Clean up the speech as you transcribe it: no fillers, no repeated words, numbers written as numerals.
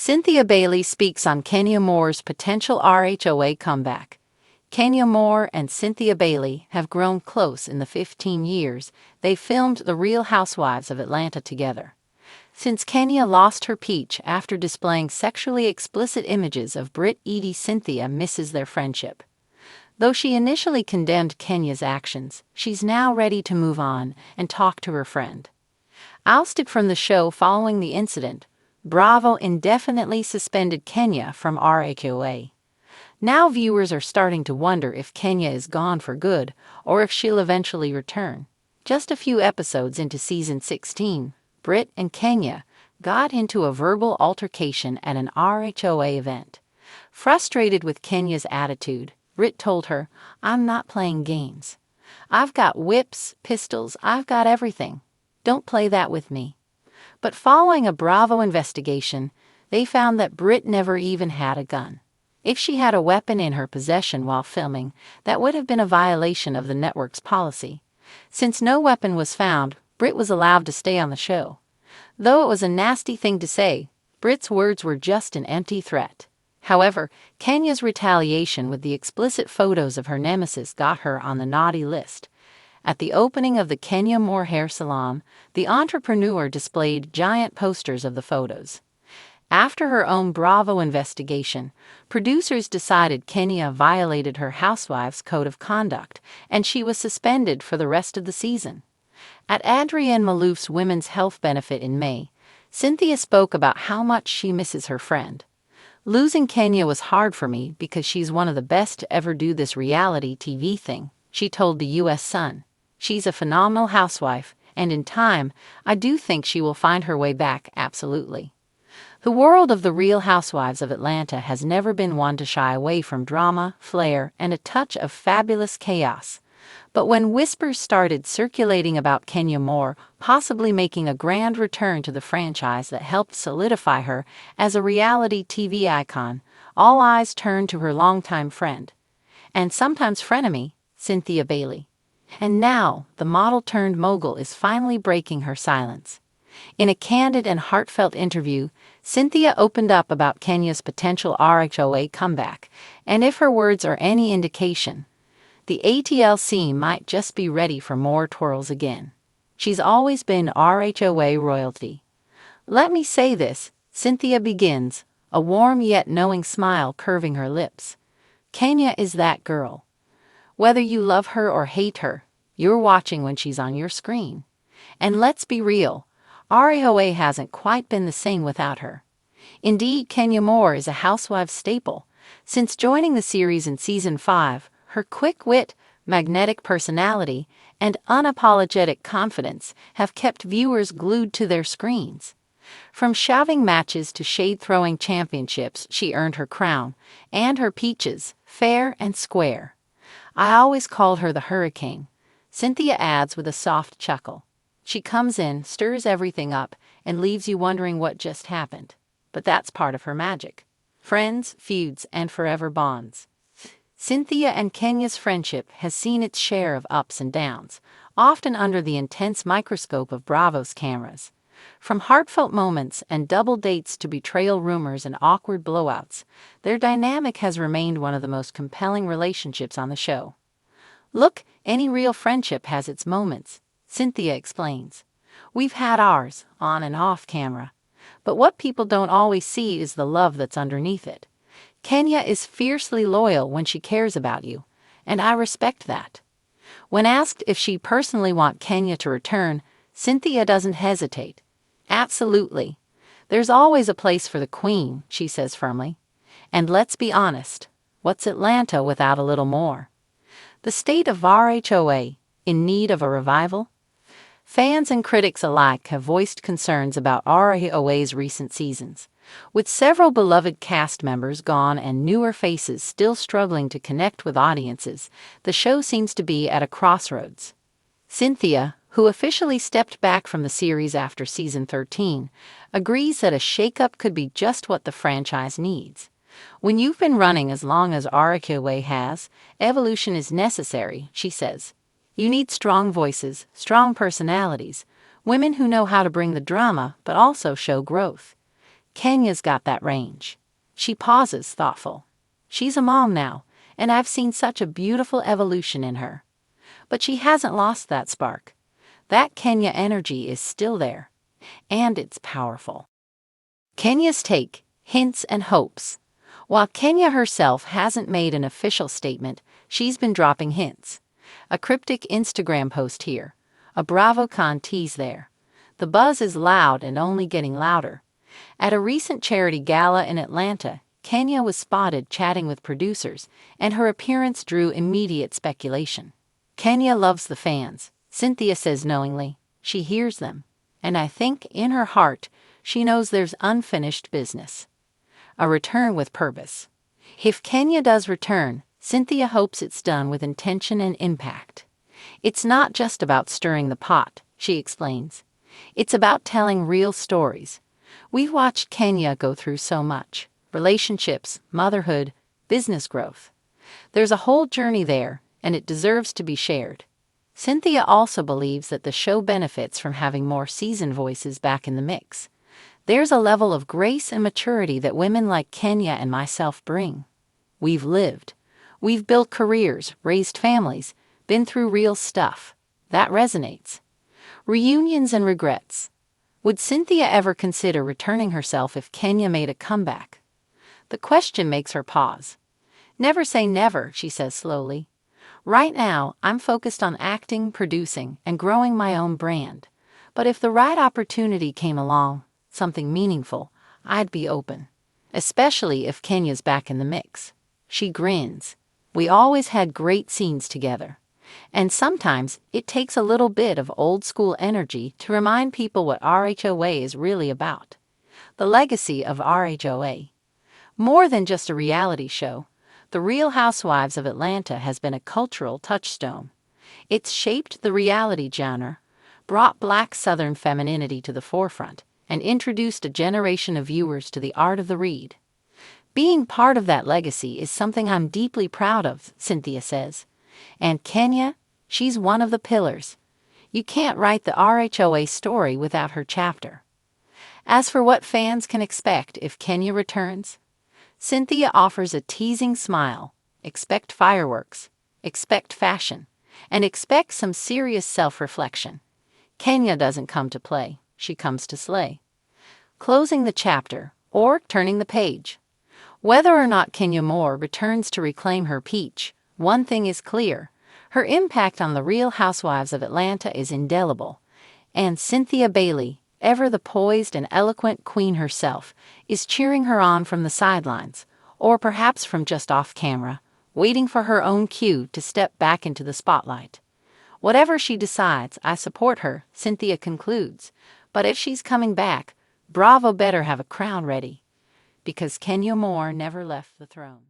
Cynthia Bailey speaks on Kenya Moore's potential RHOA comeback. Kenya Moore and Cynthia Bailey have grown close in the 15 years they filmed The Real Housewives of Atlanta together. Since Kenya lost her peach after displaying sexually explicit images of Brit Edie, Cynthia misses their friendship. Though she initially condemned Kenya's actions, she's now ready to move on and talk to her friend. Ousted from the show following the incident, Bravo indefinitely suspended Kenya from RHOA. Now viewers are starting to wonder if Kenya is gone for good or if she'll eventually return. Just a few episodes into season 16, Brit and Kenya got into a verbal altercation at an RHOA event. Frustrated with Kenya's attitude, Brit told her, "I'm not playing games. I've got whips, pistols, I've got everything. Don't play that with me." But following a Bravo investigation, they found that Brit never even had a gun. If she had a weapon in her possession while filming, that would have been a violation of the network's policy. Since no weapon was found, Brit was allowed to stay on the show. Though it was a nasty thing to say, Brit's words were just an empty threat. However, Kenya's retaliation with the explicit photos of her nemesis got her on the naughty list. At the opening of the Kenya Moore hair salon, the entrepreneur displayed giant posters of the photos. After her own Bravo investigation, producers decided Kenya violated her housewife's code of conduct, and she was suspended for the rest of the season. At Adrienne Malouf's Women's Health Benefit in May, Cynthia spoke about how much she misses her friend. "Losing Kenya was hard for me because she's one of the best to ever do this reality TV thing," she told the U.S. Sun. "She's a phenomenal housewife, and in time, I do think she will find her way back, absolutely." The world of The Real Housewives of Atlanta has never been one to shy away from drama, flair, and a touch of fabulous chaos. But when whispers started circulating about Kenya Moore possibly making a grand return to the franchise that helped solidify her as a reality TV icon, all eyes turned to her longtime friend, and sometimes frenemy, Cynthia Bailey. And now, the model-turned-mogul is finally breaking her silence. In a candid and heartfelt interview, Cynthia opened up about Kenya's potential RHOA comeback, and if her words are any indication, the ATLC might just be ready for more twirls again. "She's always been RHOA royalty. Let me say this," Cynthia begins, a warm yet knowing smile curving her lips. "Kenya is that girl. Whether you love her or hate her, you're watching when she's on your screen. And let's be real, RHOA hasn't quite been the same without her. Indeed, Kenya Moore is a housewife staple. Since joining the series in season 5, her quick wit, magnetic personality, and unapologetic confidence have kept viewers glued to their screens. From shoving matches to shade-throwing championships, she earned her crown, and her peaches, fair and square. I always called her the hurricane," Cynthia adds with a soft chuckle. "She comes in, stirs everything up, and leaves you wondering what just happened. But that's part of her magic. Friends, feuds, and forever bonds." Cynthia and Kenya's friendship has seen its share of ups and downs, often under the intense microscope of Bravo's cameras. From heartfelt moments and double dates to betrayal rumors and awkward blowouts, their dynamic has remained one of the most compelling relationships on the show. "Look, any real friendship has its moments," Cynthia explains. "We've had ours, on and off camera. But what people don't always see is the love that's underneath it. Kenya is fiercely loyal when she cares about you, and I respect that." When asked if she personally wants Kenya to return, Cynthia doesn't hesitate. "Absolutely. There's always a place for the queen," she says firmly. "And let's be honest, what's Atlanta without a little more?" The state of RHOA, in need of a revival? Fans and critics alike have voiced concerns about RHOA's recent seasons. With several beloved cast members gone and newer faces still struggling to connect with audiences, the show seems to be at a crossroads. Cynthia, who officially stepped back from the series after season 13, agrees that a shakeup could be just what the franchise needs. "When you've been running as long as RHOA has, evolution is necessary," she says. "You need strong voices, strong personalities, women who know how to bring the drama but also show growth." Kenya's got that range. She pauses, thoughtful. She's a mom now, and I've seen such a beautiful evolution in her. But she hasn't lost that spark. That Kenya energy is still there, and it's powerful. Kenya's take, hints and hopes. While Kenya herself hasn't made an official statement, she's been dropping hints. A cryptic Instagram post here, a BravoCon tease there. The buzz is loud and only getting louder. At a recent charity gala in Atlanta, Kenya was spotted chatting with producers, and her appearance drew immediate speculation. Kenya loves the fans, Cynthia says knowingly. She hears them. And I think, in her heart, she knows there's unfinished business. A return with purpose. If Kenya does return, Cynthia hopes it's done with intention and impact. It's not just about stirring the pot, she explains. It's about telling real stories. We've watched Kenya go through so much: relationships, motherhood, business growth. There's a whole journey there, and it deserves to be shared. Cynthia also believes that the show benefits from having more seasoned voices back in the mix. There's a level of grace and maturity that women like Kenya and myself bring. We've lived. We've built careers, raised families, been through real stuff. That resonates. Reunions and regrets. Would Cynthia ever consider returning herself if Kenya made a comeback? The question makes her pause. Never say never, she says slowly. Right now, I'm focused on acting, producing, and growing my own brand. But if the right opportunity came along, something meaningful, I'd be open. Especially if Kenya's back in the mix. She grins. We always had great scenes together. And sometimes it takes a little bit of old-school energy to remind people what RHOA is really about. The legacy of RHOA. More than just a reality show, The Real Housewives of Atlanta has been a cultural touchstone. It's shaped the reality genre, brought Black Southern femininity to the forefront, and introduced a generation of viewers to the art of the read. Being part of that legacy is something I'm deeply proud of, Cynthia says. And Kenya, she's one of the pillars. You can't write the RHOA story without her chapter. As for what fans can expect if Kenya returns, Cynthia offers a teasing smile. Expect fireworks, expect fashion, and expect some serious self-reflection. Kenya doesn't come to play, she comes to slay. Closing the chapter, or turning the page. Whether or not Kenya Moore returns to reclaim her peach, one thing is clear: her impact on the Real Housewives of Atlanta is indelible. And Cynthia Bailey, ever the poised and eloquent queen herself, is cheering her on from the sidelines, or perhaps from just off camera, waiting for her own cue to step back into the spotlight. Whatever she decides, I support her, Cynthia concludes. But if she's coming back, Bravo better have a crown ready. Because Kenya Moore never left the throne.